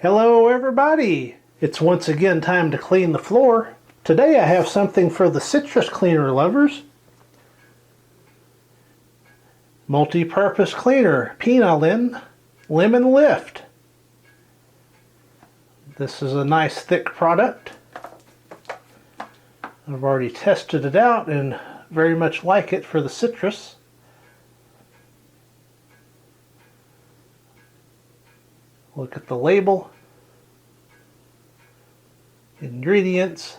Hello everybody! It's once again time to clean the floor. Today I have something for the citrus cleaner lovers. Multi-purpose cleaner, Pinalen Lemon Lift. This is a nice thick product. I've already tested it out and very much like it for the citrus. Look at the label, ingredients,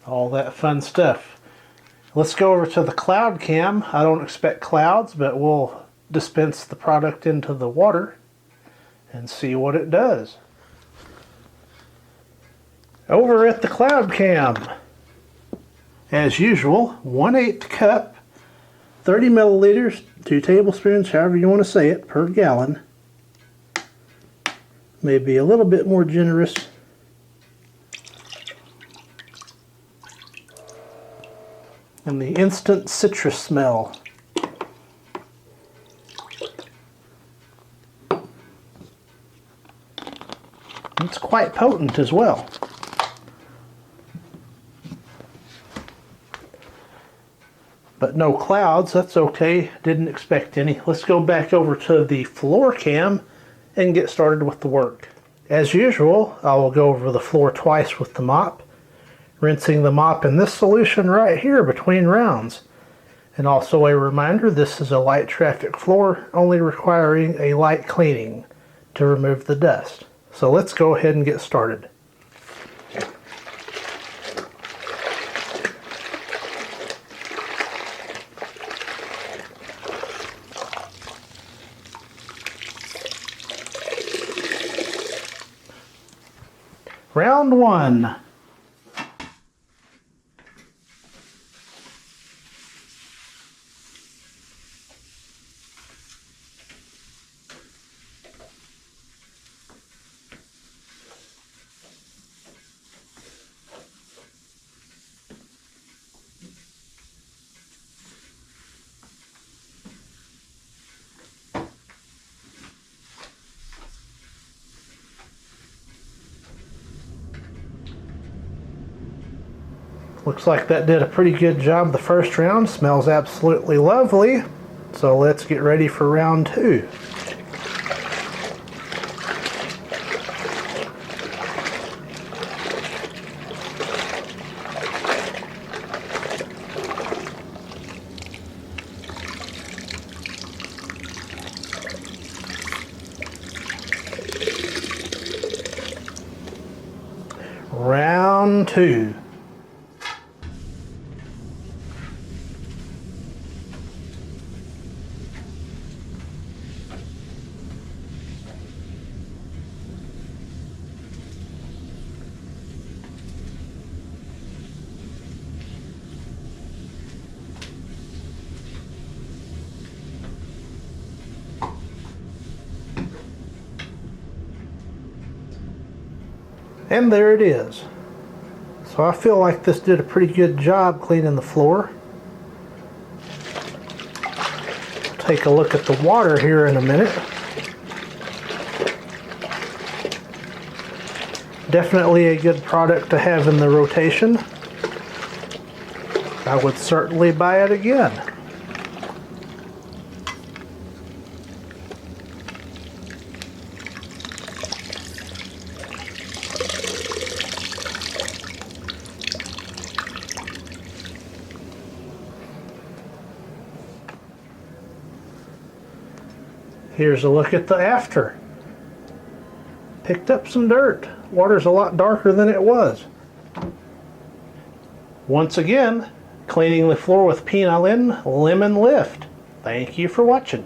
all that fun stuff. Let's go over to the cloud cam. I don't expect clouds, but we'll dispense the product into the water and see what it does. Over at the cloud cam, as usual, 1/8 cup, 30 milliliters, 2 tablespoons, however you want to say it, per gallon. Maybe a little bit more generous. And the instant citrus smell. It's quite potent as well. But no clouds, that's okay. Didn't expect any. Let's go back over to the floor cam and get started with the work. As usual, I will go over the floor twice with the mop, rinsing the mop in this solution right here between rounds. And also a reminder, this is a light traffic floor, only requiring a light cleaning to remove the dust. So let's go ahead and get started. Round 1. Looks like that did a pretty good job the first round. Smells absolutely lovely. So let's get ready for round 2. Round 2. And there it is. So I feel like this did a pretty good job cleaning the floor. Take a look at the water here in a minute. Definitely a good product to have in the rotation. I would certainly buy it again. Here's a look at the after. Picked up some dirt. Water's a lot darker than it was. Once again, cleaning the floor with Pinalen Lemon Lift. Thank you for watching.